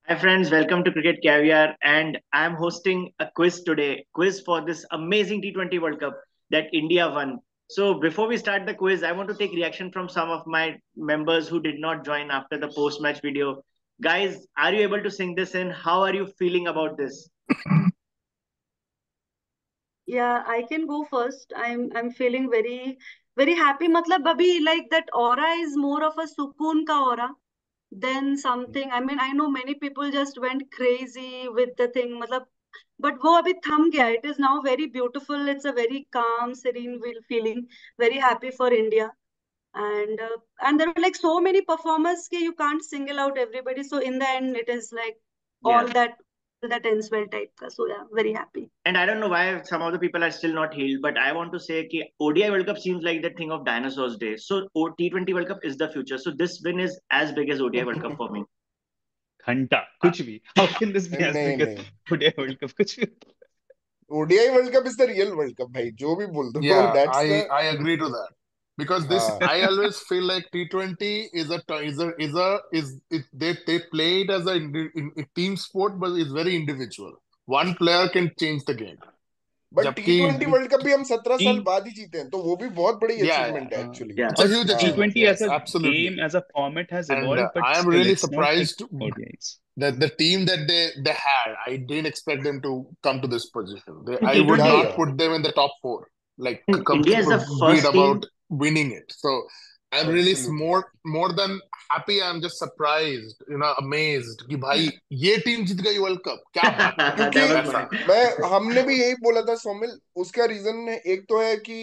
Hi friends, welcome to Cricket Caviar, and I'm hosting a quiz today. Quiz for this amazing T20 World Cup that India won. So before we start the quiz, I want to take reaction from some of my members who did not join after the post-match video. Guys, are you able to sing this in? How are you feeling about this? Yeah, I can go first. I'm feeling very happy. Matlab abhi like that aura is more of a sukoon ka aura than something. I mean, I know many people just went crazy with the thing. Matlab, but wo abhi thum gaya. It is now very beautiful. It's a very calm, serene feeling. Very happy for India. And there were like so many performers that you can't single out everybody. So in the end, it is like Yeah. all that ends well type ka. So yeah, very happy. And I don't know why some of the people are still not healed, but I want to say that ODI World Cup seems like the thing of dinosaurs days. So T20 World Cup is the future. So this win is as big as ODI World Cup for me. घंटा कुछ भी how can this be edge नहीं big edge नहीं, today world cup कुछ भी ODI world cup is the real world cup भाई, जो भी बोल दो Yeah, that's the I agree to that because this हाँ I always feel like T20 they play it as a team sport, but it's very individual. One player can change the game. But T जबकि twenty world cup भी हम 17 साल T बाद ही जीते हैं, तो वो भी बहुत बड़ी yeah, अचीवमेंट है actually. Yeah. it's a but huge हाँ achievement. T20 as Yes, a absolutely. game as a format has And evolved but I am still really it's not like surprised ODIs. that the team that they had, I didn't expect them to come to this position. In I would या T20, not या put them in the top four, like India is the be it first team. about winning it. So I'm really absolutely. more than happy. I'm just surprised, amazed कि भाई ये team जीत गई world cup, क्या बात कर रहे क्योंकि That हो was ऐसा। mine. मैं हमने भी यही बोला था सोमिल, उसका रीजन एक तो है कि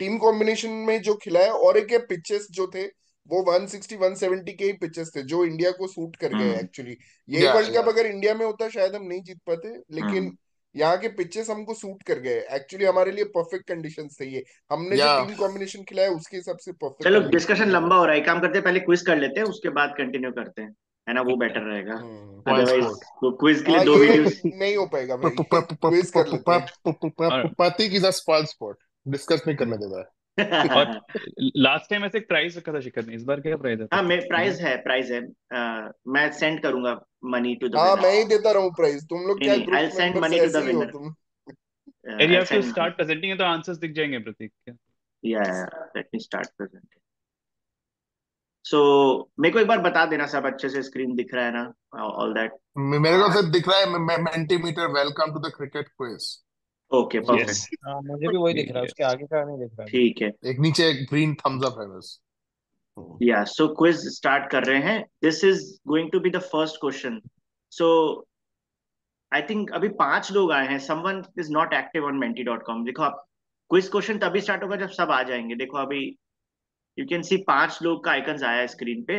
टीम कॉम्बिनेशन में जो खिला है, और एक है पिचेस जो थे, वो 160 170 के ही पिचेस थे जो इंडिया को सूट कर गए Hmm. एक्चुअली। यही Yeah, वर्ल्ड कप yeah. अगर इंडिया में होता शायद हम नहीं जीत पाते, लेकिन Hmm. यहाँ के पिचेस हमको सूट कर गए एक्चुअली, हमारे लिए परफेक्ट कंडीशंस थे ये। हमने जो Yeah. टीम कॉम्बिनेशन खिलाया उसके हिसाब से परफेक्ट चलो कंडीशन डिस्कशन थी लंबा वो। हो रहा है, एक काम करते हैं, पहले क्विज कर लेते हैं, उसके बाद कंटिन्यू करते हैं, है ना? वो बेटर रहेगा। हम्म। Point otherwise sport. वो क्विज के लिए हाँ दो ये वीडियोस। नहीं हो पाएगा भाई क्विज कर लेते हैं। और Pratik is a spoil sport. Discuss नहीं करने देता है। और लास्ट टाइम ऐसे प्राइस रखा था शिखर ने, इस बार क्या प्राइस है हाँ, मैं प्रतीक प्राइज है, प्राइज है। मैं सेंड करूंगा मनी टू द हाँ मैं विनर। ही देता रहूं प्राइस, तुम लोग नहीं क्या नहीं, I group send members money to the ऐसे ही हो विनर। तुम। यार you I have to send. Start presenting है तो आंसर्स दिख जाएंगे प्रतीक क्या। या let me start presenting. So मेरे को एक बार बता देना, सब अच्छे से स्क्रीन दिख रहा है ना? All that. मेरे को सिर्फ दिख रहा है Mentimeter, welcome to the cricket quiz. Okay, yes perfect. हाँ मुझे भी वही दिख रहा है, उसके यस आगे का नहीं दिख रहा अभी। ठीक है। एक नीचे ग्रीन थम्स अप है बस। या सो क्विज स्टार्ट कर रहे हैं। This is going to be the first question. So I think अभी 5 लोग आए हैं। Someone is not active on menti.com। देखो आप, क्विज क्वेश्चन तभी स्टार्ट होगा जब सब आ जाएंगे। देखो अभी यू कैन सी 5 लोग का आइकन आया है स्क्रीन पे।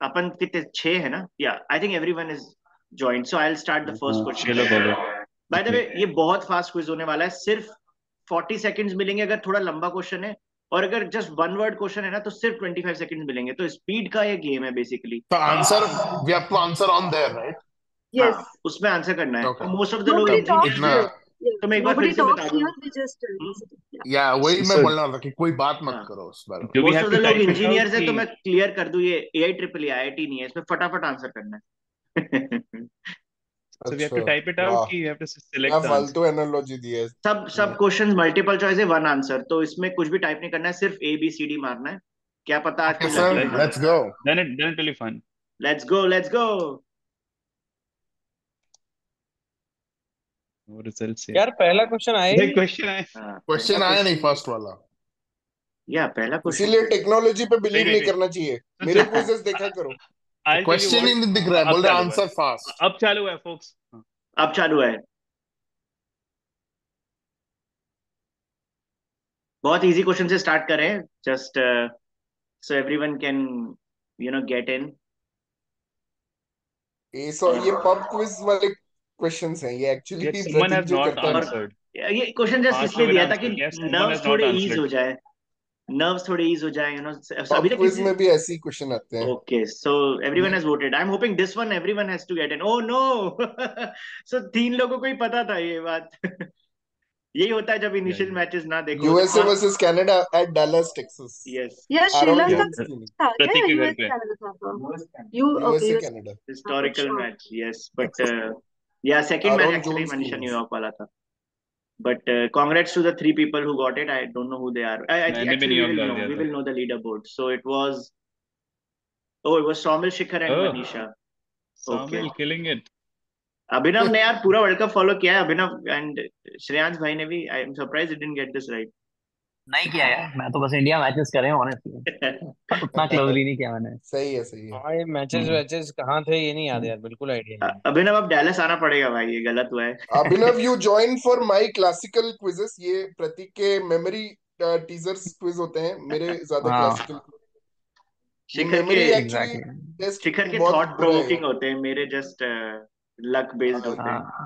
अपन कितने, 6 है ना? या I think everyone is joint. So I will start the first हाँ 6 लोग हो गए। क्वेश्चन। बाय द वे, ये बहुत फास्ट क्विज होने वाला है। सिर्फ 40 सेकेंड्स मिलेंगे अगर थोड़ा लंबा क्वेश्चन है, और अगर जस्ट वन वर्ड क्वेश्चन है ना तो सिर्फ 25 सेकेंड्स मिलेंगे। तो स्पीड का ये गेम है बेसिकली। तो answer we have to answer on there, right? हाँ, Yes. उसमें आंसर करना है। ओके। तो मोस्ट ऑफ द लोग Nobody तो talks इंजीनियर्स इतना, हैं। here. Yeah. तो मैं एक बार फिर Nobody से बता talks दूं। here. We just hmm, listen. Yeah. या वही मैं सो बोलना था कि कोई बात मत हाँ, करो उस बारे में। Do we most have of the to लोग टाइप इट आउट इंजीनियर्स है, कि तो मैं क्लियर कर दूं, ये AIEEE IIT नहीं है, इसमें फटाफट आंसर करना है। सो वी हैव अच्छा, टू टाइप इट आउट वाह, कि वी हैव टू क्या सिलेक्ट द फालतू आंसर। एनालॉजी दी है। सब सब क्वेश्चंस मल्टीपल चॉइस है, वन आंसर। तो इसमें कुछ भी टाइप नहीं करना है, सिर्फ ABCD मारना है। क्या पता आज ओके कोई लकी सर, नंबर हो। Let's go. Then it will be fun. Let's go, let's go. वो रिजल्ट से यार पहला क्वेश्चन आया ही भाई नहीं। क्वेश्चन है। हाँ, पहला क्वेश्चन आया नहीं क्वेश्चन। फर्स्ट वाला। या पहला क्वेश्चन। इसीलिए टेक्नोलॉजी पे वेट बिलीव वेट नहीं वेट करना चाहिए, मेरे सुन क्विजेस देखा करो। आई टेल यू क्वेश्चन ही व्हाट। नहीं दिख रहा है, अब बोल रहे चालू हुआ है। Answer fast. अब चालू हुआ है फोक्स। अब चालू है। बहुत इजी क्वेश्चन से स्टार्ट करें, just so everyone can get in. ये पब क्विज वाले क्वेश्चंस हैं ये actually, Yet someone Prateek has जो not करता है और ना। answered. ये क्वेश्चन जस्ट 5 इसलिए लोगों ने दिया था कि आंसर किया, someone has नर्व्स not थोड़े ईज answered. हो जाए। नर्व्स थोड़े ईज हो जाए, पब अभी तक क्विज किसी। में भी ऐसे ही क्वेश्चन आते हैं। Okay, so everyone has voted. I'm hoping this one everyone has to get in. Oh no! So 3 लोगों को ही पता था ये बात। यही होता है जब Yeah, इनिशियल yeah. मैचेस ना देखो तो USA versus Canada at Dallas Texas yes या आराउंड श्रीलंका Yeah, जोन्स की नहीं था क्या प्रतीक के घर यूएस पे। कनाडा था तो you okay USA US Canada historical sure match yes but yeah second match around actually Jones Manisha की न्यूयॉर्क वाला था but congrats to the three people who got it. I don't know who they are. मैंने भी Actually New York डाल दिया we था। will know the leaderboard. So it was Somil, Shikhar and Oh, Manisha. Okay. Samuel killing it. अभिनव ने यार पूरा world cup follow किया है अभिनव एंड श्रेयांश भाई ने भी I am surprise you didn't get this right नहीं किया यार, मैं तो बस इंडिया मैचेस करे हैं ऑनेस्टली, उतना क्लोजली नहीं किया मैंने। सही है सही है। हाँ ये मैचेस वैचेस कहाँ थे ये नहीं याद यार, बिल्कुल आइडिया नहीं। अभिनव अब डैलस आना पड़ेगा भाई ये गलत हुआ है Abhinav you join for my classical quizzes, ये प्रतीक के मेमोरी टीजर्स क्विज होते हैं, मेरे ज्यादा हाँ क्लासिकल। ये शिखर के मेमोरी एक्चुअली एग्जैक्टली। टेस्ट शिखर के बहुत थॉट बुरा है प्रोवोकिंग यार। होते हैं मेरे जस्ट लक बेस्ड होते हैं हाँ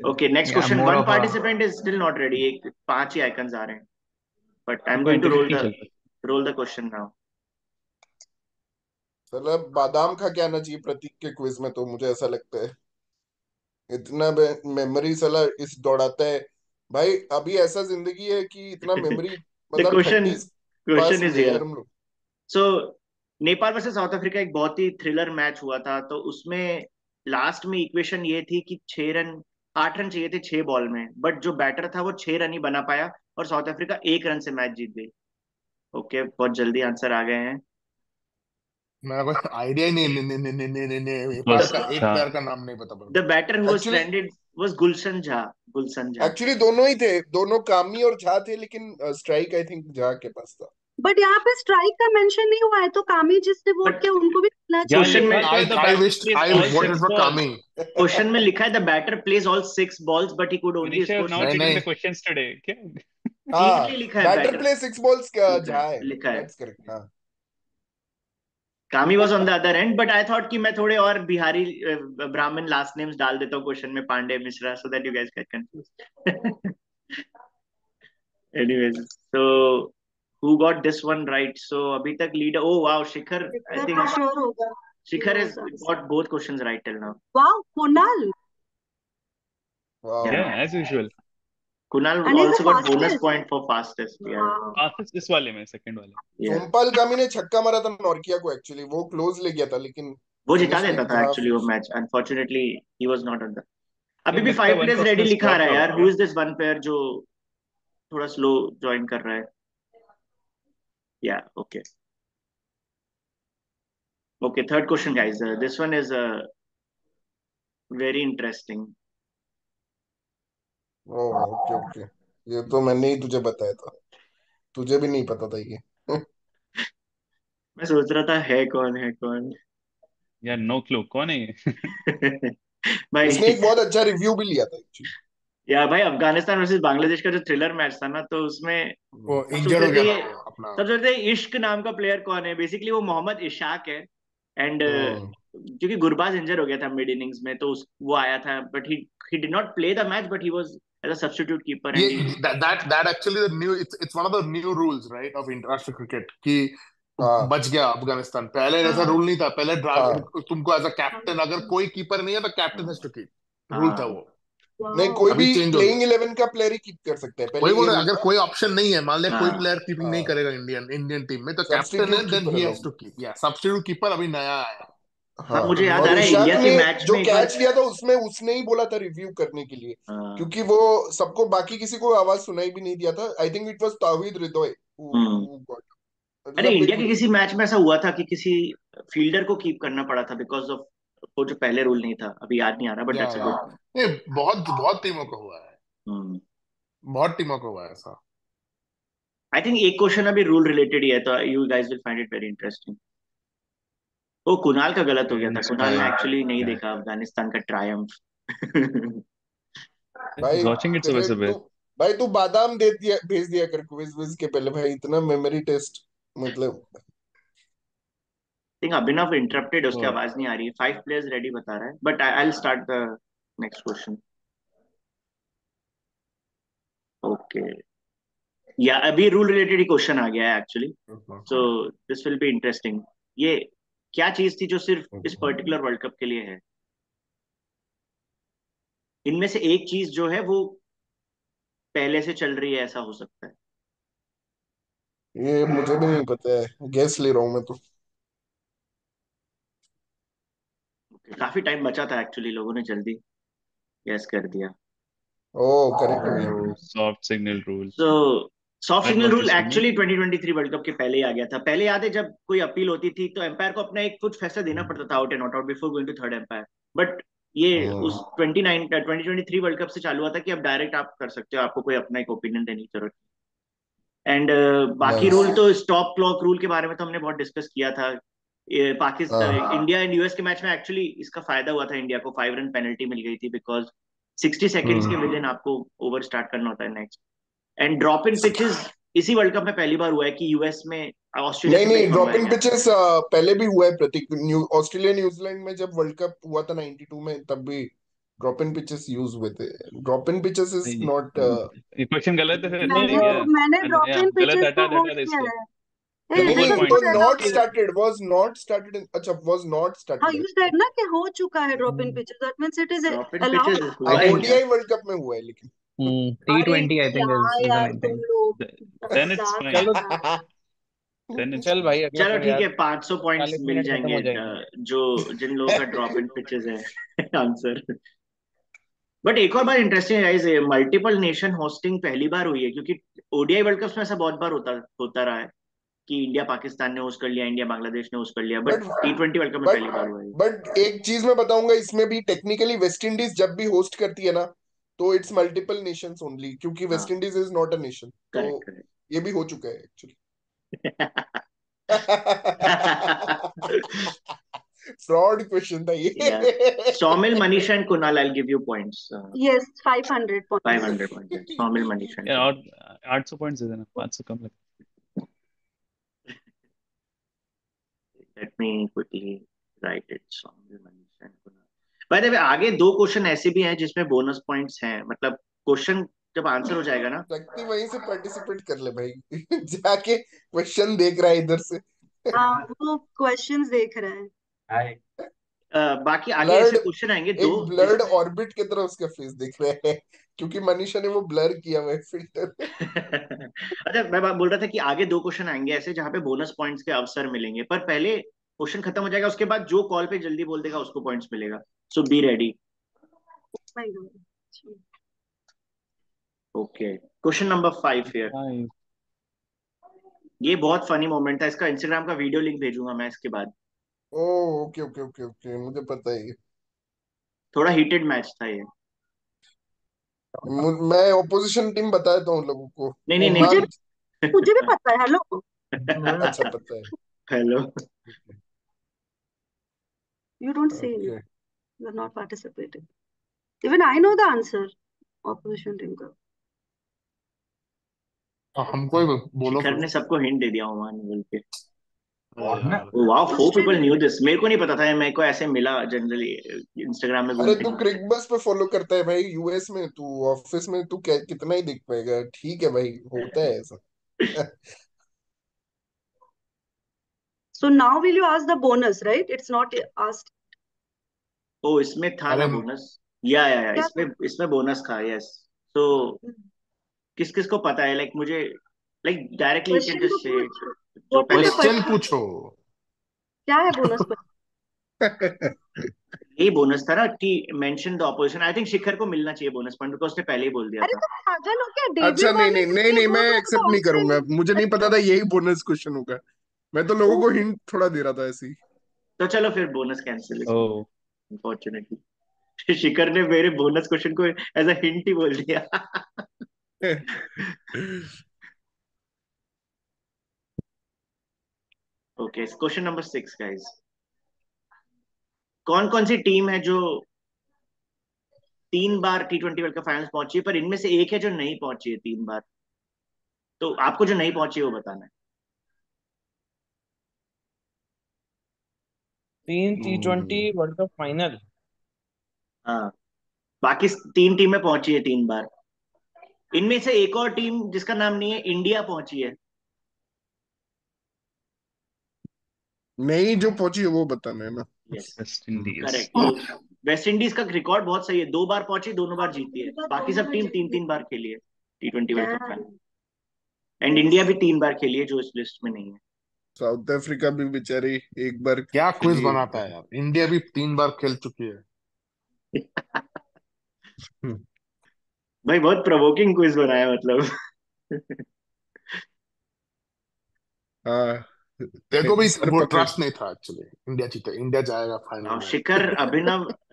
ओके नेक्स्ट या question more one of a participant is still not ready एक 5 ही आइकन्स आ रहे हैं बट आई एम कोई गोइंग टू इंटरनेट नहीं चलता। रोल द क्वेश्चन नाउ साला बादाम खा के आना चाहिए प्रतीक के क्विज में, तो मुझे ऐसा लगता है इतना मेमोरी साला इस दौड़ाता है भाई। अभी ऐसा जिंदगी है कि इतना मेमोरी, द मतलब क्वेश्चन 30s पास क्वेश्चन हो इज गए हियर यार हम लोग। सो नेपाल वर्सेस साउथ अफ्रीका एक बहुत ही थ्रिलर मैच हुआ था तो उसमें लास्ट में इक्वेशन ये थी कि 6 रन 8 रन चाहिए थे 6 बॉल में बट जो बैटर था वो 6 रन ही बना पाया और साउथ अफ्रीका 1 रन से मैच जीत गई ओके बहुत जल्दी आंसर आ गए हैं मेरा कोई आइडिया ही नहीं, बस एक था। प्लेयर का नाम नहीं पता the batter who was actually stranded was Gulshan Jha actually दोनों ही थे, दोनों कामी और झा थे, लेकिन स्ट्राइक आई थिंक झा के पास था। बट यहाँ पे स्ट्राइक का मेंशन नहीं हुआ है तो कामी जिसने वोट बट किया उनको भी मिलना यहाँ क्वेश्चन चाहिए। में लिखा तो है the I batter which plays I all voted 6 for balls। कामी। क्वेश्चन में लिखा है the batter plays all 6 balls but he could only Manisha is score not नहीं 6 reading नहीं the questions today क्या? हाँ, क्लियरली लिखा है बैटर बैटर प्ले 6 बॉल्स का लिखा झा है है, लिखा है दैट्स करेक्ट। हाँ कामी was on the other and but I thought कि मैं थोड़े और बिहारी ब्राह्मण लास्ट नेम्स डाल देता हूँ क्वेश्चन में Pandey Mishra so that you guys get confuse anyways so who got this one right so अभी तक leader oh wow Shikhar I Shikhar think तो श्योर होगा he Shikhar knows has the answer. got both questions right till now Wow, Kunal. वाह yeah Yeah, as usual। Kunal And he's the also got bonus fastest. point for fastest yeah Wow. fastest इस वाले में, second वाले। yeah Sompal कामी ने छक्का मारा था नॉर्किया को, एक्चुअली वो क्लोज ले गया था, लेकिन वो जिता फिनिश नहीं देता था झा एक्चुअली वो finish. Match unfortunately he was not on the ये अभी भी लगता है 5 वन प्लेयर्स रेडी पर्सन लिखा आ रहा ड्रॉप है आउट यार क्या? Who is this one player जो थोड़ा स्लो ज्वाइन कर रहा है या okay third question guys this one is very interesting okay okay, ये तो मैंने ही तुझे बताया था, तुझे भी नहीं पता था ये। मैं सोच रहा था है कौन यार नो क्लू, कौन है ये? इसने भाई एक बहुत अच्छा रिव्यू भी लिया था एक्चुअली। यार भाई अफगानिस्तान वर्सेस बांग्लादेश का जो थ्रिलर मैच था ना तो उसमें वो सब इंजर्ड सोचते हो थे गया ये था वो अपना। सब सोचते थे इश्क नाम का प्लेयर कौन है बेसिकली वो मोहम्मद इशाक है एंड हम्म, क्योंकि गुरबाज इंजर हो गया था मिड इनिंग्स में तो वो आया था but he did not play the match but he was as a substitute keeper ये and he that actually the new it's one of the new rules right of international cricket कि हाँ बच गया अफगानिस्तान। पहले ऐसा हाँ रूल नहीं था, पहले हाँ, तुमको एज अ कैप्टन अगर कोई कीपर नहीं है तो captain has to keep, rule था हाँ वो। नहीं wow. कोई अभी भी चेंज हो प्लेइंग गया। 11 का प्लेयर ही कीप कर सकता है, पहले वही ये बोल रहे रूल अगर था। कोई ऑप्शन नहीं है, मान ले कोई हाँ प्लेयर कीपिंग नहीं हाँ, करेगा इंडियन टीम में, तो कैप्टन है सब्स्टिट्यूट देन कीपर ही हैज अलाउड। To keep. या सब्स्टिट्यूट कीपर अभी नया आया हाँ हाँ, मुझे याद और आ रहा है इशाक इंडिया ने के मैच जो में एक बार कैच लिया था उसमें उसने ही बोला था रिव्यू करने के लिए, हाँ क्योंकि वो सबको बाकी किसी को आवाज सुनाई भी नहीं दिया था। I think it was Towhid Hridoy hmm who got अरे लंबे इंडिया के खुर। किसी मैच में ऐसा हुआ था कि किसी फील्डर को कीप करना पड़ा था बिकॉज ऑफ वो जो पहले रूल नहीं था अभी याद नहीं आ रहा बट दैट्स अ या गुड ये बहुत बहुत टीमों को हुआ है, हम्म बहुत टीमों को हुआ है ऐसा। आई थिंक एक क्वेश्चन अभी रूल रिलेटेड ही है तो you guys will find it very interesting ओ कुणाल का गलत हो गया था कुणाल ने एक्चुअली नहीं देखा अफगानिस्तान का ट्रायम्फ भाई वॉचिंग इट सुबह तेरे सुबह। तू भाई तू बादाम दे दिया, भेज दिया कर क्विज विज के पहले भाई, इतना मेमोरी टेस्ट मतलब। थिंक अभिनव इंटरप्टेड है उसकी तो आवाज नहीं आ रही है 5 प्लेयर्स रेडी बता रहा है but I will start the next question okay या अभी रूल रिलेटेड ही क्वेश्चन आ गया है actually so this will be interesting ये क्या चीज थी जो सिर्फ इस पर्टिकुलर वर्ल्ड कप के लिए है इनमें से एक चीज जो है वो पहले से चल रही है, ऐसा हो सकता है। ये मुझे भी नहीं पता है, गैस ले रहा हूँ मैं तो। काफी टाइम बचा था एक्चुअली, लोगों ने जल्दी गैस कर दिया। ओ करेक्ट हो गया। Soft signal rule. So soft that signal was rule this one. Actually 2023 world cup के पहले ही आ गया था। पहले याद है जब कोई अपील होती थी तो एम्पायर को अपना एक कुछ फैसला देना पड़ता था, out and not out, before going to third umpire. But ये उस 2023 वर्ल्ड कप से चालू हुआ था कि अब डायरेक्ट आप कर सकते हो, आपको कोई अपना एक ओपिनियन देने की जरूरत। एंड बाकी नाइस। रूल तो स्टॉप क्लॉक रूल के बारे में तो हमने बहुत डिस्कस किया था। हाँ। पाकिस्तान इंडिया एंड यूएस के मैच में एक्चुअली इसका फायदा हुआ था, इंडिया को 5 रन पेनल्टी मिल गई थी, बिकॉज 60 सेकेंड्स के विद इन आपको ओवर स्टार्ट करना होता है next. And drop in pitches इसी वर्ल्ड कप में पहली बार हुआ है कि यूएस में ऑस्ट्रेलिया नहीं से नहीं, पिच ड्रॉप मंगवाया इन गया। पिचेस पहले भी हुआ है प्रतीक। ऑस्ट्रेलिया न्यूजीलैंड में जब वर्ल्ड कप हुआ था 92 में, तब भी ड्रॉप इन पिचेस यूज हुए थे। ड्रॉप इन पिचेस इज नहीं, नॉट। ये क्वेश्चन गलत है फिर नहीं नहीं नहीं क्या? मैंने ड्रॉप या इन गलत पिचेस हटा तो वो हटा दे किया इसको। है। तो ए, फोर नहीं, ऐसा वो कुछ पॉइंट्स है है। ना नॉट कि स्टार्टेड, वाज नॉट अच्छा, वाज नॉट हाँ, स्टार्टेड। यू सेड ना कि हो चुका है drop in pitches, that means it is drop in allowed. Pitches हुआ है क्या? ओडीआई वर्ल्ड कप में हुआ है लेकिन। अरे T20 I think क्या is the यार main तुम thing. लोग देन इट्स मजाक फाइन। चलो कर रहे हो। देन इट्स चल भाई, फाइन। अगला चलो पूछ ठीक यार। है, 500 पॉइंट्स 40 मिल मिनट खत्म जाएंगे हो जाएंगे। जो जिन लोगों का ड्रॉप इन पिचेस है आंसर। बट एक और बार interesting guys, multiple nation hosting पहली बार हुई है, क्योंकि ओडीआई वर्ल्ड कप में ऐसा बहुत बार होता होता रहा है कि इंडिया पाकिस्तान ने होस्ट कर लिया, इंडिया बांग्लादेश ने होस्ट कर लिया, but but T20 world cup में बट पहली बार हुआ है। बट एक चीज मैं बताऊंगा, इसमें भी टेक्निकली वेस्ट इंडीज जब भी होस्ट करती है ना, तो इट्स मल्टीपल नेशंस ओनली, क्योंकि वेस्ट हाँ, Indies is not a nation. तो करेक्ट करेक्ट। ये भी हो चुका है एक्चुअली। फ्रॉड क्वेश्चन था यस, ये। Saumil, Manisha and Kunal, I give you points. Yes, 500 points. 500 points, Saumil, Manisha and यार कुणाल। और 800 पॉइंट्स दे देना, 500 कम लग। Let me quickly right it, Saumil, Manisha and Kunal. By the way आगे दो क्वेश्चन ऐसे भी हैं जिसमें बोनस पॉइंट्स हैं, मतलब क्वेश्चन जब आंसर हो जाएगा ना। शक्ति वहीं से पार्टिसिपेट कर ले भाई। जाके क्वेश्चन देख रहा है इधर से। हाँ, वो क्वेश्चंस देख रहे हैं। बाकी आगे ऐसे ब्लर्ड, क्वेश्चन आएंगे दो एक ब्लर्ड जिसमें ऑर्बिट की तरह उसका फेस दिख रहा है, क्योंकि मनीषा ने वो ब्लर किया हुआ है फिल्टर। अच्छा, मैं बात बोल रहा था कि आगे दो क्वेश्चन आएंगे ऐसे जहां पे बोनस पॉइंट्स के अवसर मिलेंगे, पर पहले क्वेश्चन खत्म हो जाएगा, उसके बाद जो कॉल पे जल्दी बोल देगा उसको पॉइंट्स मिलेगा। So be ready. My god. Okay, question number 5 here. हाँ, ये बहुत फनी मोमेंट था, इसका इंस्टाग्राम का वीडियो लिंक भेजूंगा मैं इसके बाद। ओ ओके ओके ओके ओके, मुझे पता है ये। थोड़ा हीटेड मैच था ये। मैं ऑपोजिशन टीम बता देता हूँ लोगों को। नहीं नहीं मुझे ओमान। मुझे भी पता है। हेलो, अच्छा पता है। Hello. you don't say okay. anything. You're not participating. Even I know the answer. Opposition team का। हमको ही बोलो शिखर फिर। ने सबको हिंट दे दिया ओमान बोल के। अरे यार, wow, 4 people new Australia. This, मेरे को नहीं पता था, मेरे को ऐसे मिला जनरली इंस्टाग्राम में अरे घूमते तू घूमते। क्रिकबस पे फॉलो करता है भाई, यूएस में तू ऑफिस में तू कितना ही देख पाएगा। ठीक है भाई, होता है ऐसा। So now will you ask the bonus, right? It's not asked. ओ, इसमें था अरे ना बोनस? या क्या इसमें था? इसमें बोनस था, यस। तो किस किस को पता है, लाइक मुझे, like directly you can question तो जस्ट से पूछ। जो What is पहले। the question question? पूछो। क्या है बोनस पर? यही बोनस था ना कि mention the opposition. I think Shikhar को मिलना चाहिए बोनस पॉइंट, बिकॉज उसने पहले ही बोल दिया अरे था। तुम पागल हो क्या? अच्छा डेब्यू नहीं वाले नहीं दिन नहीं ये नहीं, मैं बोल रहे थे एक्सेप्ट तो नहीं करूंगा, मुझे नहीं पता था ऑस्ट्रेलिया। यही बोनस क्वेश्चन होगा। मैं तो लोगों को ओ, हिंट थोड़ा दे रहा था ऐसे तो चलो फिर बोनस कैंसिल इसमें, ओ अनफॉर्चुनेटली। शिखर ने मेरे बोनस क्वेश्चन को एज अ हिंट ही बोल दिया। ही। Okay, question number 6 guys. कौन कौन सी टीम है जो 3 बार T20 वर्ल्ड कप फाइनल्स पहुंची है, पर इनमें से एक है जो नहीं पहुंची है 3 बार? तो आपको जो नहीं पहुंची है वो बताना है। 3 T20 वर्ल्ड कप फाइनल। हाँ, बाकी 3 टीमें पहुंची है 3 बार। इनमें से एक और टीम जिसका नाम नहीं है, इंडिया पहुंची है। नहीं, जो पहुंची है वो बताना है ना। Yes, West Indies. करेक्ट। तो वेस्ट इंडीज का रिकॉर्ड बहुत सही है, 2 बार पहुंची, दोनों बार जीती है, बाकी सब टीम 3-3 बार खेली है। T20 world cup Damn. का। एंड इंडिया भी 3 बार खेली है जो इस लिस्ट में नहीं है। साउथ अफ्रीका भी बेचारी एक बार क्या क्विज खेली बनाता है यार, इंडिया भी 3 बार खेल चुकी है। भाई बहुत प्रोवोकिंग क्विज बनाया मतलब। हाँ, तेरे को भी सर वो पकड़। ट्रस्ट नहीं था एक्चुअली, इंडिया जीते, इंडिया जाएगा फाइनल Now, में।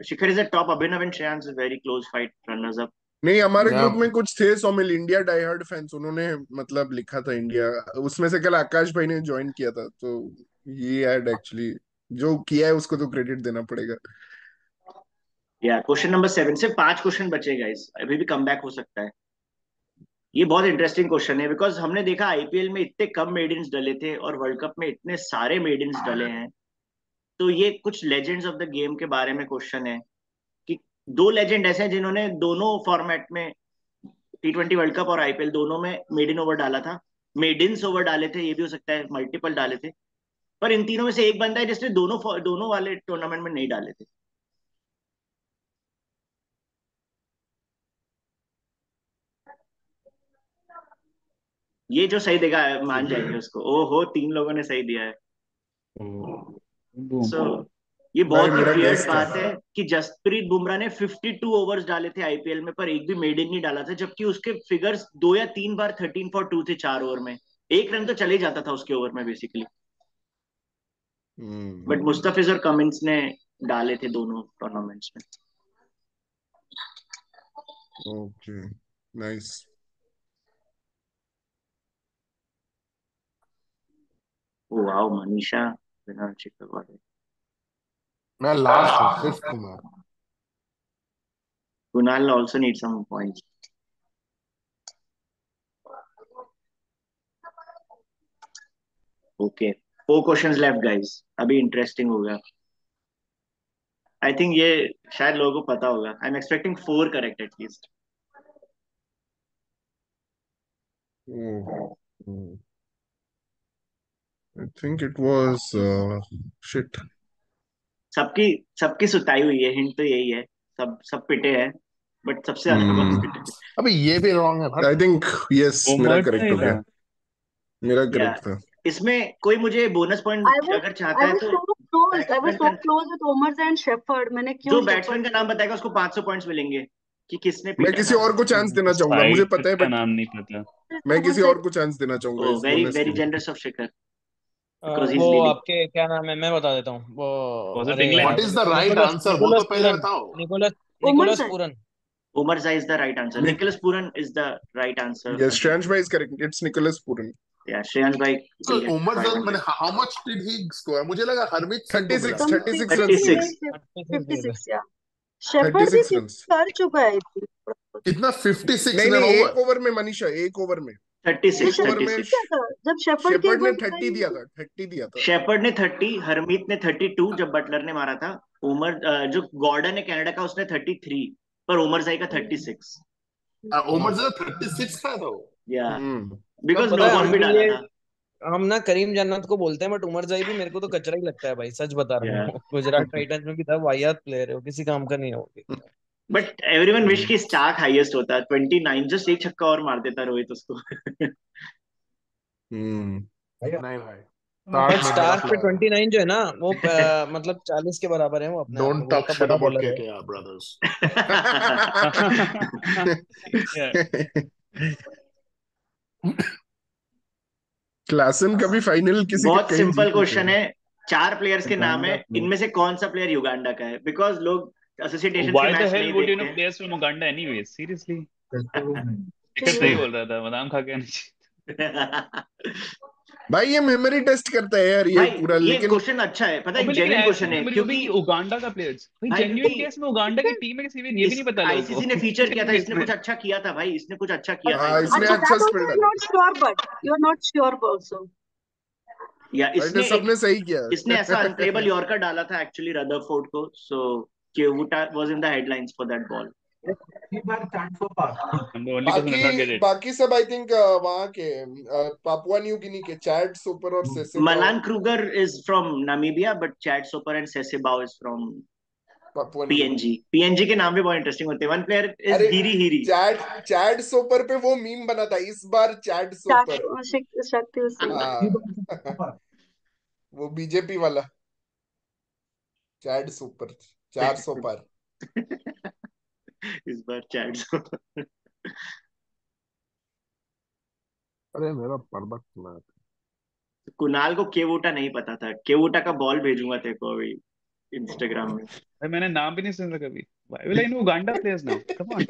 Shikhar is a top. Abhinav and Shreyansh is very close fight, runners up. नहीं, हमारे या ग्रुप में कुछ थे Somil, India die hard fans, उन्होंने मतलब लिखा था इंडिया। उसमें से कल आकाश भाई ने ज्वाइन किया था, तो ये ऐड एक्चुअली जो किया है उसको तो क्रेडिट देना पड़ेगा। या क्वेश्चन नंबर 7 से 5 क्वेश्चन बचे गाइस, अभी भी कम बैक हो सकता है। ये बहुत इंटरेस्टिंग क्वेश्चन है बिकॉज हमने देखा आईपीएल में इतने कम मेडन्स डले थे और वर्ल्ड कप में इतने सारे मेडन्स डले हैं। तो ये कुछ लेजेंड्स ऑफ द गेम के बारे में क्वेश्चन है कि 2 लेजेंड ऐसे हैं जिन्होंने दोनों फॉर्मेट में, T20 वर्ल्ड कप और आईपीएल दोनों में मेडन ओवर डाला था। मेडन्स ओवर डाले थे, ये भी हो सकता है मल्टीपल डाले थे। पर इन तीनों में से एक बंदा है जिसने दोनों वाले टूर्नामेंट में नहीं डाले थे। ये जो सही देगा मान जाएंगे उसको। ओहो, 3 लोगों ने सही दिया है। बूम। सो ये भाई बहुत ही मेरा वियर्ड गेस्ट बात है। है कि जसप्रीत बुमराह ने 52 ओवर्स डाले थे आईपीएल में, पर एक भी मेडन नहीं डाला था, जबकि उसके फिगर्स 2 या 3 बार 13 फॉर 2 थे 4 ओवर में। 1 रन तो चले जाता था उसके ओवर में बेसिकली। बट मुस्तफिज और कमिंस ने डाले थे दोनों टूर्नामेंट्स में। Okay, nice. वाओ, मनीषा बिना शिखर वाले। मैं लास्ट हूँ, 5th हूँ मैं। Kunal also needs some points. Okay, 4 questions left guys. अभी इंटरेस्टिंग होगा। आई थिंक ये शायद लोगों को पता होगा। I am expecting 4 correct at least. I think it was shit. सबकी सबकी सुताई हुई है, हिंट तो यही है। सब सब पिटे हैं, बट सबसे ज्यादा कौन पिटे हैं? अबे ये भी रॉन्ग है भाई। आई थिंक यस, मेरा उमर करेक्ट हो नहीं था। गया। मेरा या करेक्ट था। इसमें कोई मुझे बोनस I पॉइंट was अगर I चाहता है was तो so close. I was batsman so का, close with Omar and Shepherd. मैंने जो क्यों बैट्समैन Shepherd का नाम बताएगा उसको 500 पॉइंट्स मिलेंगे कि किसने मैं पीटा किसी था। और को चांस देना चाहूंगा, मुझे पता है, फाइटर का बट नाम नहीं पता। मैं किसी Omar और को चांस देना चाहूंगा ओ, इस वेरी बोनस के वेरी लिए। Generous of Shikhar because he वो इज लीडिंग। आपके क्या नाम है, मैं बता देता हूँ वो। वाज इट अरे इंग्लैंड? यार, what is the right Nicholas answer वो तो निकोलस पहले पूरन। बताओ। Nicholas Omar Nicholas sir. Pooran. Omar जा is the right answer. Nicholas Pooran is the right answer yes, for this. Shreyansh भाई is correct, it's Nicholas Pooran. या श्रेयांश भाई तो will get Umar जद मैंने 500। How much did he score, मुझे लगा हरमीत सिंह को मिला 36 था। Some 36 रन 50 दिए। 36। नहीं 36 दिए थे। 56 या Shepherd भी 36 रन। कर चुका है I think. कितना, 56 नहीं इन एन नहीं, एक ओवर? ओवर में मनीषा, एक ओवर में। 36 एक ओवर में 36। क्या था जब Shepherd की एक शेपर्ड ने बार 30 बताई। दिया था, 30 दिया था। शेपर्ड ने 30, हरमीत ने 32 जब बटलर ने मारा था। उमर जो गॉर्डन है कनाडा का, उसने 33, पर उमर जाई का 36। उमर जद 36 का था वो। या हम्म पर बिकॉज पता नो है बॉल हम भी भी डाला ये, था। हम ना करीम जन्नत को बोलते हैं, बट उमर जाई भी मेरे को तो कचरा ही लगता है भाई, सच बता रहा या हूँ। गुजरात टाइटंस में भी था, वाहियात प्लेयर है वो, किसी काम का नहीं है वो। बट एवरीवन विश की स्टार्क हाईएस्ट होता है 29, जस्ट एक छक्का और मार देता रोहित उसको। हम्म नहीं भाई, बट स्टार्क में बड़ा स्टार्क पे प्लेयर 29 जो है ना वो मतलब 40 के बराबर है वो अपने है। आप में, डोंट वो टॉक तो शिट बड़ा अबाउट बॉलर है। KKR brothers. Yeah. क्लासन का भी फाइनल किसी का बहुत कहीं सिंपल जीत नहीं क्वेश्चन पाया। है। 4 प्लेयर्स के नाम है, उगांडा प्लेयर। इनमें से कौन सा प्लेयर युगांडा का है? बिकॉज लोग एसोसिएटेशन के Why the मैच hell नहीं would you know देखते players from Uganda anyways? Seriously? Shikhar True. सही बोल रहा था, बादाम खा के नहीं। हैं। भाई ये मेमोरी टेस्ट करता है यार ये भाई पूरा, ये लेकिन क्वेश्चन अच्छा है, पता है, अबे एक लेकिन जेन्युइन ऐसी क्वेश्चन है मेमोरी होगी क्योंकि कि उगांडा का प्लेयर्स, भाई भाई जेन्युइन क्योंकि केस में उगांडा की टीम में किसी भी ये भी इस नहीं पता लोगों आईसीसी ने को। फीचर किया था, जेन्युइन इसने में कुछ अच्छा किया था भाई, इसने कुछ अच्छा किया था हाँ इस इसने बार। अच्छा, अच्छा that स्पेल also you're डाला। not sure, but you're not sure also. या भाई ने इसने एक, सबने सही किया। इसने ऐसा अनप्लेबल यॉर्कर डाला था एक्चुअली रदरफोर्ड को, so Kevuta was in the headlines for that ball. I'm the only person who not बाकी get it. बाकी सब आई थिंक वहां के पापुआ न्यू गिनी के चैड सुपर और Sesebau. Malan Kruger is from Namibia but Chad Soper and Sesebau is from Papua New PNG, PNG के नाम भी बहुत इंटरेस्टिंग होते हैं। वन प्लेयर इज अरे हीरी हीरी। चैड चैड सोपर पे वो मीम बना था इस बार, चैड सोपर। शक्ति उसे हाँ वो बीजेपी वाला चैड सोपर, 400 पार। इस बार चैट। अरे मेरा पर्वत खुला है। कुणाल को केवूटा नहीं पता था, केवूटा का बॉल भेजूंगा तेरे को अभी इंस्टाग्राम में। भाई मैंने नाम भी नहीं सुना कभी। Why will I know Uganda players now? Come on.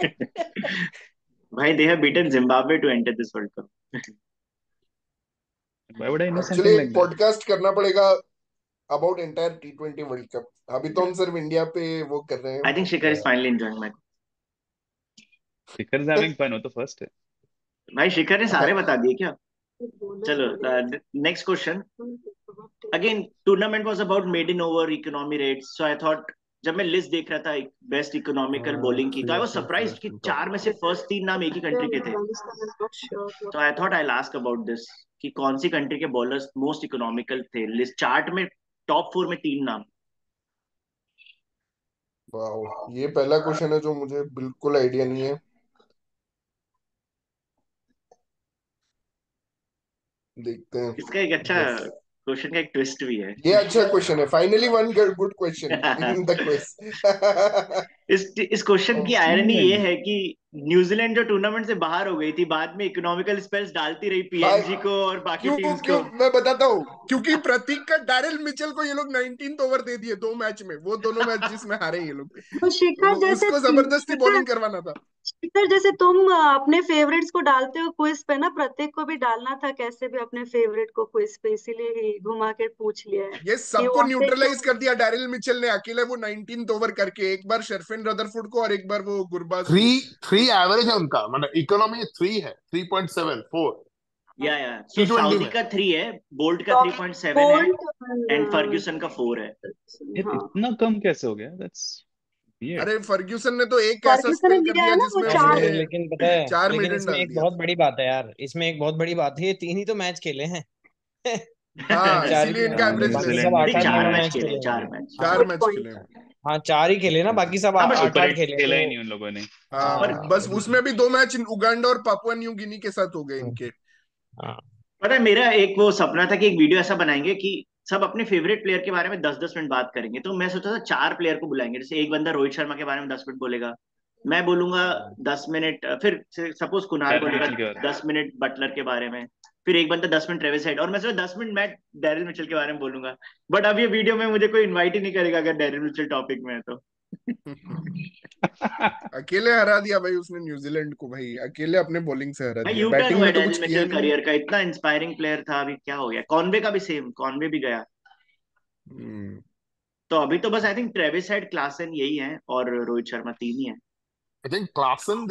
भाई they have beaten Zimbabwe to enter this world cup. Why would I know actually something एक like that? पॉडकास्ट करना पड़ेगा about entire T20 world cup. अभी तो हम सिर्फ India पे वो कर रहे आई थिंक शिखर इज हैं। Finally enjoying match. Shikhar is having fun. वो तो first है। भाई शिखर ने सारे बता दिए क्या? चलो next question. Again tournament was about made in over economy rates, so I thought जब मैं लिस्ट देख रहा था बेस्ट इकोनॉमिकल बॉलिंग की, तो आई वाज सरप्राइज्ड कि 4 में से फर्स्ट 3 नाम एक ही कंट्री के थे। तो I thought I ask about this कि कौन सी कंट्री के बॉलर्स मोस्ट इकोनॉमिकल थे। लिस्ट चार्ट में टॉप 4 में 3 नाम। वाह, ये पहला क्वेश्चन है जो मुझे बिल्कुल आइडिया नहीं है। देखते हैं। इसका एक अच्छा Yes. क्वेश्चन का एक ट्विस्ट भी है। ये अच्छा क्वेश्चन है, finally one good question in the quiz. इस क्वेश्चन की आयरनी ये England. है कि न्यूजीलैंड जो टूर्नामेंट से बाहर हो गई थी, बाद में इकोनॉमिकल स्पेल्स डालती रही भाई पीएनजी को और बाकी क्यों टीम्स क्यों को। मैं बताता हूँ, क्योंकि प्रतीक का डैरिल मिचेल को ये लोग 19th ओवर दे दिए 2 मैच में, वो दोनों मैच जिसमें हारे ये लोग, तो शिखर जैसे उसको जबरदस्ती बॉलिंग करवाना था। शिखर जैसे तुम अपने फेवरेट्स को डालते हो क्विज पे ना, प्रत्येक को भी डालना था कैसे भी अपने फेवरेट को क्विज पे, इसीलिए ही घुमा के पूछ लिया है। ये ही सबको वांटेड न्यूट्रलाइज टू। कर दिया डैरिल मिचेल ने अकेले, वो 19th ओवर करके, एक बार शर्फिन रदरफुड को और एक बार वो गुरबाज थ्री को। थ्री एवरेज है उनका, मतलब इकोनॉमी 3 है, 3.74 या सो T20 साउदी में। का 3 है, बोल्ट का 3.7 है, एंड बोल्ट। फर्ग्यूसन का 4 है। यार हाँ, इतना कम कैसे हो गया? That's weird. अरे फर्ग्यूसन ने तो एक ऐसा फर्ग्यूसन ने स्पेल कर लिया है दिया ना वो जिसमें अरे 4। उसने लेकिन पता है, 4 लेकिन मिलियन इसमें डाल एक दिया। बहुत बड़ी बात है यार, इसमें एक बहुत बड़ी बात है, ये 3 ही तो मैच खेले हैं। हाँ, 4 ही इसीलिए इनका हाँ, एवरेज बाकी लेस सब है। न्यूजीलैंड आठ ने नहीं, आठ खेले 4 9 हैं। मैच मैच खेले खेले हैं, हैं। 4 मैच। हाँ 4 गुड मैच खेले पॉइंट। हैं। हाँ 4 ही खेले ना, बाकी सब हाँ, 8 बस 8 सुपर खेले खेला ही तो। नहीं उन लोगों ने। हाँ, पर हाँ बस उसमें भी 2 मैच उगांडा और पापुआ न्यू गिनी के साथ हो गए इनके। हाँ पता है मेरा एक वो सपना था कि एक वीडियो ऐसा बनाएंगे कि सब अपने फेवरेट प्लेयर के बारे में 10-10 मिनट बात करेंगे। तो मैं सोचा था 4 प्लेयर को बुलाएंगे, जैसे एक बंदा रोहित शर्मा के बारे में 10 मिनट बोलेगा, मैं बोलूंगा 10 मिनट, फिर सपोज कुणाल डैरेन बोलेगा मिचेल के बारे में। 10 मिनट बटलर के बारे में, फिर एक बंदा 10 मिनट ट्रेविस हेड, और मैं सोचा 10 मिनट मैं डैरिल मिचेल के बारे में बोलूंगा। बट अब ये वीडियो में मुझे कोई इनवाइट ही नहीं करेगा अगर डैरिल मिचेल टॉपिक में है तो। अकेले हरा दिया भाई उसने न्यूजीलैंड को, भाई अकेले अपने बॉलिंग से हरा भाई दिया, यू टर्न बैटिंग हुआ है में तो डैरिल कुछ किया मिचेल नहीं। करियर का, इतना इंस्पायरिंग प्लेयर था, अभी क्या हो गया? कॉनवे का भी सेम, कॉनवे भी गया। हम्म। तो अभी तो बस I think Travis head, Klaasen यही है, और रोहित शर्मा 3 ही है। आई थिंक क्लासन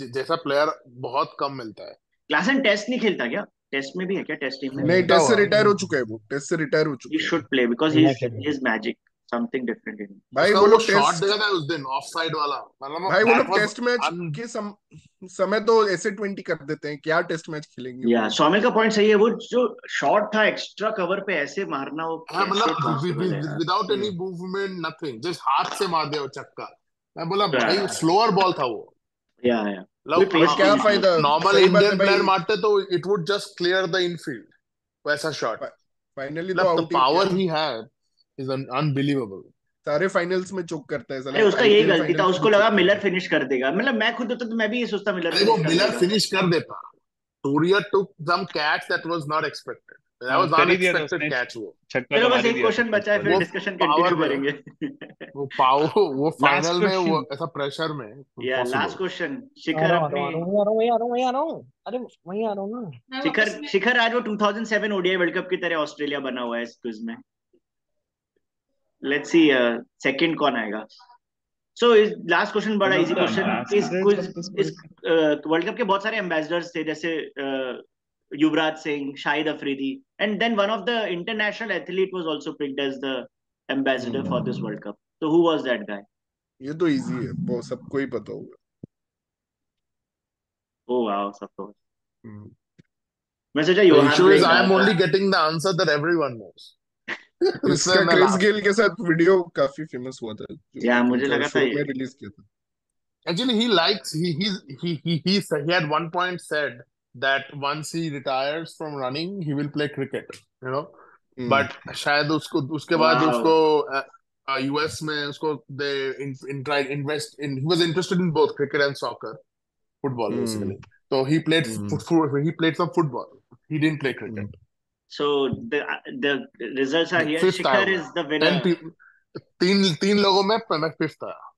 जैसा प्लेयर बहुत कम मिलता है। क्लासन टेस्ट नहीं खेलता क्या? टेस्ट में भी है क्या, टेस्ट टीम में? नहीं, खेलता टेस्ट से हुआ रिटायर हो चुका है, वो टेस्ट से रिटायर हो ही चुका है। शुड प्ले बिकॉज ही मैं खेल is magic, something different in. भाई उसका वो वो लोग शॉट टेस्ट देखा था उस दिन ऑफ साइड वाला, मतलब भाई वो दैट लोग वाज टेस्ट मैच के समय तो ऐसे 20 कर देते हैं, क्या टेस्ट मैच खेलेंगे वो या लोग। सौम्य का पॉइंट सही है, वो जो शॉट था एक्स्ट्रा कवर पे ऐसे मारना, वो हाँ, कैसे मतलब पॉसिबल है यार? Without any hmm. Movement nothing, just हाथ से मार दिया वो छक्का। मैं बोला भाई या स्लोअर बॉल था वो, कोई मतलब बट पेस भी क्या नहीं थी फायदा, उसमें। नॉर्मल सही बात है इंडियन भाई। प्लेयर मारते तो it would just clear the Enfield, वैसा शॉट। फाइनली तो मतलब द आउट ही किया पावर ना। He had is unbelievable. सारे फाइनल्स में चोक करता है अरे साला, उसका यही आईपीएल गलती था, फाइनल्स में भी उसको लगा चोक मिलर करता फिनिश कर देगा। मतलब मैं खुद होता तो मैं भी ये सोचता मिलर अरे वो फिनिश कर मिलर देगा। फिनिश कर देता। Surya took some catch that was not expected, that हाँ was कर ही दिया था unexpected उसने। catch वो। छक्का चलो तो बस मार ही एक दिया था क्वेश्चन फर्स्ट बचा है, बॉल फिर वो पे। डिस्कशन पावर कंटिन्यू में, करेंगे। वो लास्ट फाइनल में वो क्वेश्चन। ऐसा प्रेशर में या लास्ट पॉसिबल। क्वेश्चन, आ शिखर रहा हूँ अपने। आ रहा हूँ आ रहा हूँ वहीं आ रहा हूँ, अरे वहीं आ रहा हूँ ना। शिखर आज वो 2007 ओडीआई वर्ल्ड कप की तरह ऑस्ट्रेलिया बना हुआ है इस क्विज में। लेट्स सी सेकंड कौन आएगा। सो लास्ट क्वेश्चन बड़ा one of easy the question. Ambassadors of this is world cup. World cup के बहुत सारे एम्बेसडर्स थे, जैसे Yuvraj Singh, Shahid Afridi, and then one of the international athlete was also picked as the ambassador for this world cup. तो who was that guy? है। ये तो easy है, वो सबको ही पता होगा। ओ वाओ, सब तो हम्म। मैं सोचा The Yohan issue is Blake I डाल am दूं। only getting the answer that everyone knows. इसमें इसका मैं क्रिस लास्ट गेल के साथ वीडियो काफी फेमस हुआ था, जो या एक मुझे उनका लगा था शो ये में रिलीज किया था। actually he likes he had one point said that once he retires from running he will play cricket, you know, hmm but शायद उसको उसके बाद वाओ उसको यूएस में उसको they tried invest in, he was interested in both cricket and soccer, football hmm basically, so he played hmm he played some football, he didn't play hmm. cricket. so the results are here. Fifth आया Shikhar हूँ is the मैं, winner. तीन तीन लोगों में मैं fifth आया।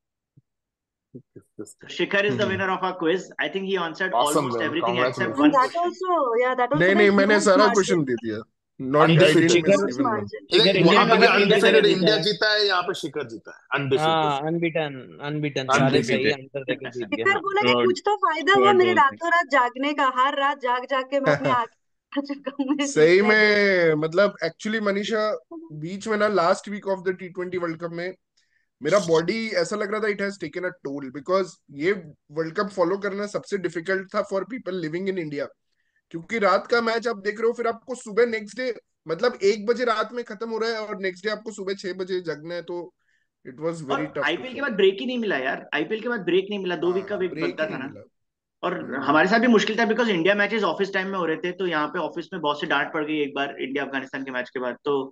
Shikhar is the winner of our quiz. I think he answered Awesome almost man, everything except And one congratulations। that question. also, yeah, that also नहीं by नहीं, मैंने huge सारा margin. क्वेश्चन दे दिया। Not I By didn't miss Shikhar huge even one. margin. शिखर वहां Indian पे भी government India undefeated गलत India जीता है। जीता है, यहाँ पे शिखर जीता है अनडिफिटेड। हाँ, अनबीटन अनबीटन सारे सही undefeated आंसर देके जीत गए। शिखर हाँ बोला कि throughout कुछ तो फायदा हुआ throughout the मेरे whole thing. रातों रात जागने का, हर रात जाग जाग के मैं अपनी आंखें आ चुका हूँ मैं सही जीतने के लिए। में मतलब एक्चुअली मनीषा, बीच में ना last week of the T20 world cup में मेरा बॉडी ऐसा लग रहा था it has taken a toll, because ये वर्ल्ड कप फॉलो करना सबसे डिफिकल्ट था for people living in India, क्योंकि रात का मैच आप देख रहे हो, फिर आपको सुबह नेक्स्ट डे मतलब 1 बजे रात में खत्म हो रहा है और नेक्स्ट डे आपको सुबह 6 बजे जगना है, तो इट वाज और वेरी टफ टू आईपीएल के बाद फॉलो। ब्रेक ही नहीं मिला यार, आईपीएल के बाद ब्रेक नहीं मिला, 2 वीक का हाँ, ब्रेक ब्रेक बनता ही था नहीं ना। मिला। और हमारे साथ भी मुश्किल था because India matches office time में हो रहे थे, तो यहाँ पे ऑफिस में बहुत से डांट पड़ गई एक बार इंडिया अफगानिस्तान के मैच के बाद, तो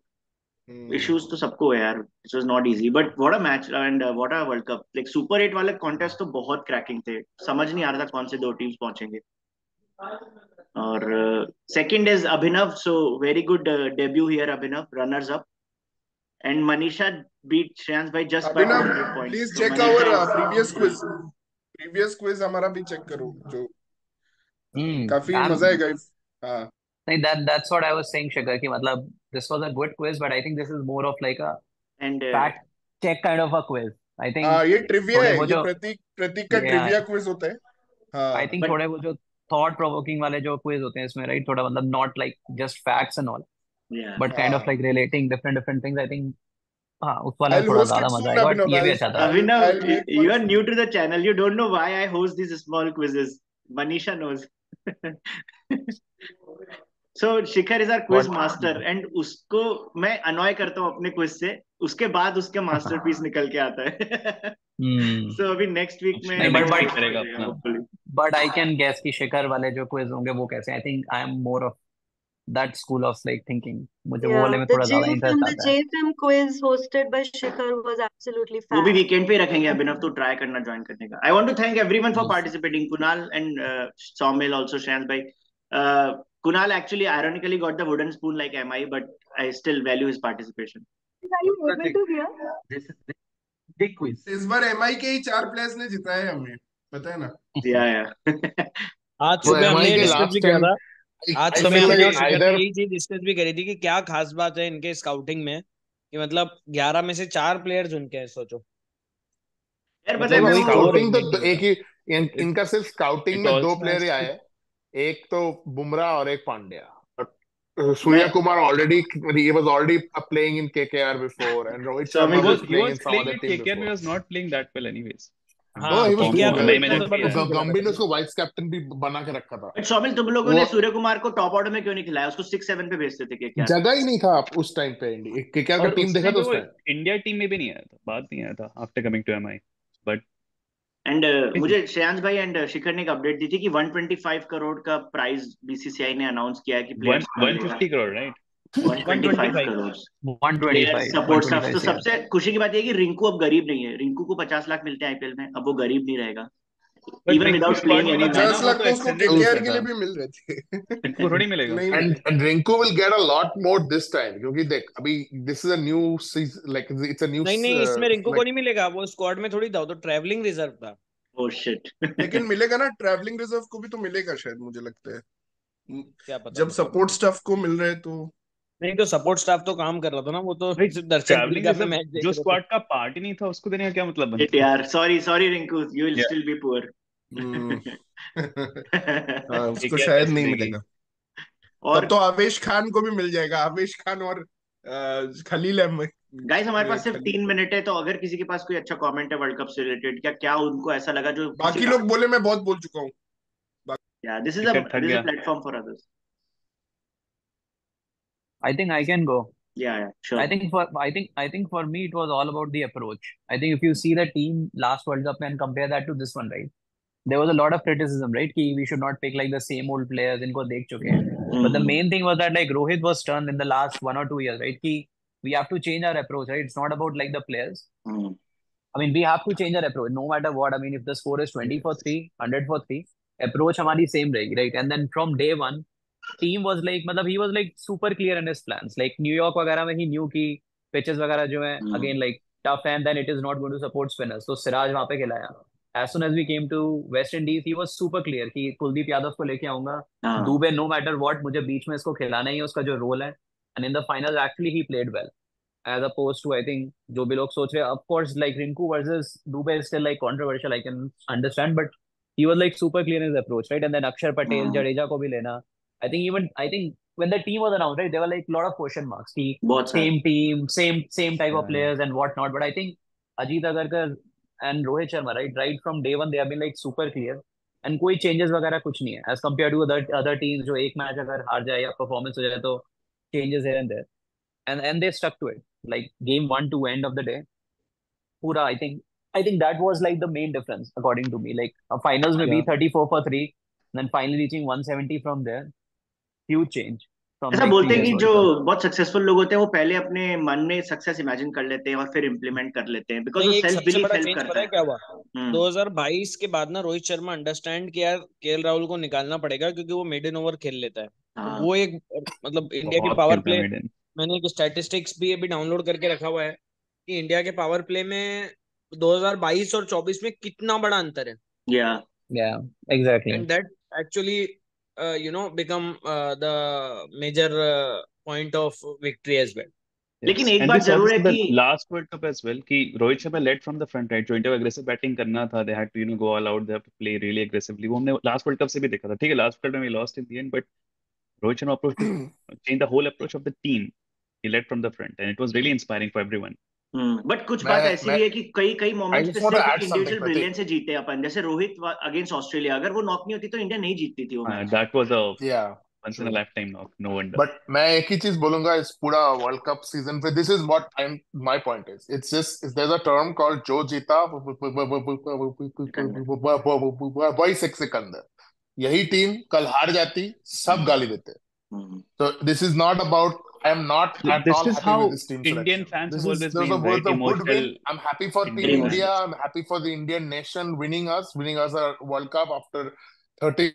हम्म। इश्यूज तो सबको है यार। It was not easy but what a match and what a world cup, like super 8 वाले कॉन्टेस्ट तो बहुत क्रैकिंग थे, समझ नहीं आ रहा था कौन से 2 टीम्स पहुंचेंगे। और second is Abhinav, so very good debut here Abhinav, runners up, and Manisha beat Shreyansh भाई just by Abhinav 200 points, please तो check Manisha our is previous quiz हमारा भी चेक करो, जो हम्म। काफी मजा आएगा। हाँ नहीं, that's what I was saying, Shikhar, कि मतलब this was a good quiz, but I think this is more of like a and fact check kind of a quiz. I think हाँ, ये ट्रिविया थोड़े है, वो ये जो प्रतीक प्रतीक का yeah, ट्रिविया क्विज होता है। I हाँ think बट थोड़े वो जो thought provoking वाले जो quiz होते हैं इसमें, right, थोड़ा मतलब not like just facts and all, या but kind of हाँ, like relating different things. I think हाँ उस वाले आई में विल थोड़ा होस्ट ज्यादा इट मजा सून आएगा, और अभिनव। ये भी आई अच्छा था। Abhinav, I make one you are soon. new to the channel. You don't know why I host these small quizzes. Manisha knows. So Shikhar is our quiz What? master, and उसको मैं annoy करता हूँ अपने quiz से, उसके बाद उसके masterpiece निकल के आता है। हम्म। So अभी next week में नहीं, next but week next करेगा करेगा अपना। hopefully. but I can guess कि शिखर वाले जो quiz होंगे वो कैसे, I think I am more of that school of like thinking, मुझे वो वाले Yeah, में the थोड़ा ज्यादा इंटरेस्ट the आता है। JFM quiz hosted by Shikhar was absolutely वो भी fab. weekend पे ही रखेंगे अभिनव, तो try करना join करने का। I want to thank everyone for participating. Kunal and Saumil, also Shreyans bhai. Kunal actually ironically got the wooden spoon like MI, but I still value his participation. Are you able to hear? This is the big quiz. इस बार MI के ही 4 players ने जिताया है, हमें पता है ना। Yeah. आज तो सुबह हमने एमआई ये के डिस्कस भी लास्ट किया 10 था। आज I सुबह feel हमने और like शिखर ने either यही चीज डिस्कस भी करी थी कि क्या खास बात है इनके स्काउटिंग में, कि मतलब 11 में से 4 प्लेयर चुनके हैं, सोचो। यार पता है मतलब मैं वही वो कोर स्काउटिंग नहीं तो टीम एक का। ही It इनका सिर्फ स्काउटिंग it में 2 also प्लेयर has ही आए to. हैं, एक तो बुमराह और एक पांड्या। मैं Surya Kumar already he was already playing in KKR before, and Rohit So Sharma was He playing was in some playing other at team KKR, but he before. was not playing that well anyways. No, हाँ, he was KKR doing में नई well. में तो जब किया जबरदस्त खेला था गंभीर ने भाई। उसको वाइस कैप्टन भी बना के रखा था। बट सौमिल, तुम लोगों ने वो सूर्य कुमार को टॉप ऑर्डर में क्यों नहीं खिलाया? उसको 6-7 पे भेजते थे केकेआर। जगह ही नहीं था उस टाइम पे। केकेआर का और टीम उस देखा टाइम था पे उस वो टाइम। इंडिया टीम में भी नहीं आया था, बात नहीं आया था after coming to MI, but and मुझे श्रेयांश भाई एंड शिखर ने एक अपडेट दी थी कि 125 करोड़ का प्राइज बीसीसीआई ने अनाउंस किया है कि प्लेयर्स को मिलेगा। 150 crore right. 125 125। Crore player 125 support staff. 125 तो से सबसे खुशी की बात ये है कि रिंकू अब गरीब नहीं है। रिंकू को 50 लाख मिलते हैं आईपीएल में, अब वो गरीब नहीं रहेगा but even Rinku without squad playing में एनी नहीं था ना, 50 मैच। वो लाख तो तो उसको एक्सटेंडेड केकेआर उसमें के लिए था। भी मिल रहे थे। रिंकू थोड़ी मिलेगा। नहीं एंड मिले। Rinku will get a lot more this time, क्योंकि देख अभी this is a new like it's a new नहीं नहीं, इसमें रिंकू को लाइक नहीं मिलेगा, वो स्क्वाड में थोड़ी था, वो तो ट्रैवलिंग रिजर्व था। Oh shit. लेकिन मिलेगा ना, ट्रैवलिंग रिजर्व को भी तो मिलेगा शायद, मुझे लगता है। क्या पता, जब मतलब सपोर्ट स्टाफ को मिल रहे हैं तो। नहीं तो सपोर्ट स्टाफ तो काम कर रहा था ना, वो तो भाई सिर्फ दर्शन ट्रैवलिंग दीर्घा में रिजर्व मैच देख जो रहे थे। स्क्वाड का पार्ट ही नहीं था उसको देने का क्या मतलब शिट बनता है? यार, sorry sorry Rinku, you will या स्टिल बी पुअर। हम्म, हाँ, उसको केकेआर शायद कैसे नहीं देगी? मिलेगा। तब और तो आवेश खान को भी मिल जाएगा, आवेश खान और खलील अहमद। गाइस हमारे ये पास सिर्फ खलील 3 मिनट है, तो अगर किसी के पास कोई अच्छा कमेंट है वर्ल्ड कप से रिलेटेड, क्या क्या उनको ऐसा लगा जो किसी बाकी का, लोग बोले, मैं बहुत बोल चुका हूँ। या दिस इज शिखर थक अ गया। Platform for others. I think I can go. Yeah, sure. I think for me it was all about the approach. I think if you see the team last World Cup and compare that to this one, right? There was a lot of criticism, right? Ki we should not pick like the same old players इनको देख चुके हैं. But the Mhm. main thing was that like Rohit was stern in the last 1 or 2 years, right? Ki we have to change our approach, right? It's not about like the players. Mhm. I mean, we have to change our approach no matter what. I mean, if the score is 20 for 3, 100 for 3, approach हमारी same रहेगी, right? And then from day one, team was like, मतलब he was like super clear in his plans. Like New York वगैरह में he knew कि pitches वगैरह जो है Mhm. again like tough and then it is not going to support spinners. So Siraj वहाँ पे खिलाया. As soon as we came to West Indies, he was super clear कि कुलदीप यादव को लेके आऊंगा. हाँ. दुबे no matter what मुझे बीच में इसको खिलाना ही है, उसका जो रोल है. And in the finals actually he played well. As opposed to I think जो भी लोग सोच रहे हैं, of course like Rinku versus Dubey is still like controversial, I can understand, but he was like super clear in his approach, right? And then Akshar Patel, Mhm. Jadeja को भी लेना. I think when the team was announced, right, there were like a lot of question marks. कि बहुत सारे. same team, same type of Yeah. players and whatnot. But I think Ajit Agarkar and Rohit Sharma, right from day one, they have been like super clear. And कोई changes वगैरह कुछ नहीं है. As compared to other teams जो एक match अगर हार जाए या performance हो जाए तो changes here and there. And they stuck to it. Like game 1 to end of the day, पूरा I think that was like the main difference according to me. Like finals में भी Yeah. 34 for 3, then finally reaching 170 from there. Huge change from ऐसा like बोलते हैं previous कि जो World Cup. बहुत successful लोग होते हैं वो पहले अपने मन में सक्सेस इमेजिन कर लेते हैं और फिर इम्प्लीमेंट कर लेते हैं बिकॉज वो नहीं, एक सेल्फ सबसे बिलीफ बड़ा हेल्प चेंज करता पता है है. क्या हुआ? हम्म. 2022 के बाद ना रोहित शर्मा अंडरस्टैंड किया केएल राहुल को निकालना पड़ेगा क्योंकि वो मिड इन ओवर खेल लेता है. तो हाँ. वो एक मतलब इंडिया के बहुत पावर खेलता है प्ले, मेडन. मैंने एक स्टैटिस्टिक्स भी अभी डाउनलोड करके रखा हुआ है कि इंडिया के पावर प्ले में 2022 और 24 में कितना बड़ा अंतर है. या Yeah, exactly. And that actually become the major point of victory as well. लेकिन Yes. एक And बात we saw जरूर this है in the कि last World Cup as well कि Rohit Sharma led from the front, right? जो इंडिया को aggressive batting करना था, they had to go all out, they have to play really aggressively. वो हमने last World Cup से भी देखा था. ठीक है, last World Cup में we lost in the end, but Rohit Sharma approach to change the whole approach of the team. He led from the front, and it was really inspiring for everyone. But कुछ बात ऐसी भी है कि कई कई I moments पे just want to सिर्फ add something, individual Pratik. Brilliance से जीते अपन. जैसे रोहित अगेंस्ट ऑस्ट्रेलिया, अगर वो नॉक नहीं होती तो इंडिया नहीं जीतती थी वो match. That was a Yeah, once in a true. lifetime knock. No wonder. But मैं एक ही चीज बोलूंगा इस पूरा वर्ल्ड कप सीजन पे. This is what my point is. It's just there's a term called जो जीता वही सिकंदर. यही टीम कल हार जाती, सब गाली देते. So this is not about. I am not at This all is happy how with this team Indian selection. fans This have is always there's a been, right? good Emotional win. I'm happy for Team Indian India. fans. I'm happy for the Indian nation winning us a World Cup after 30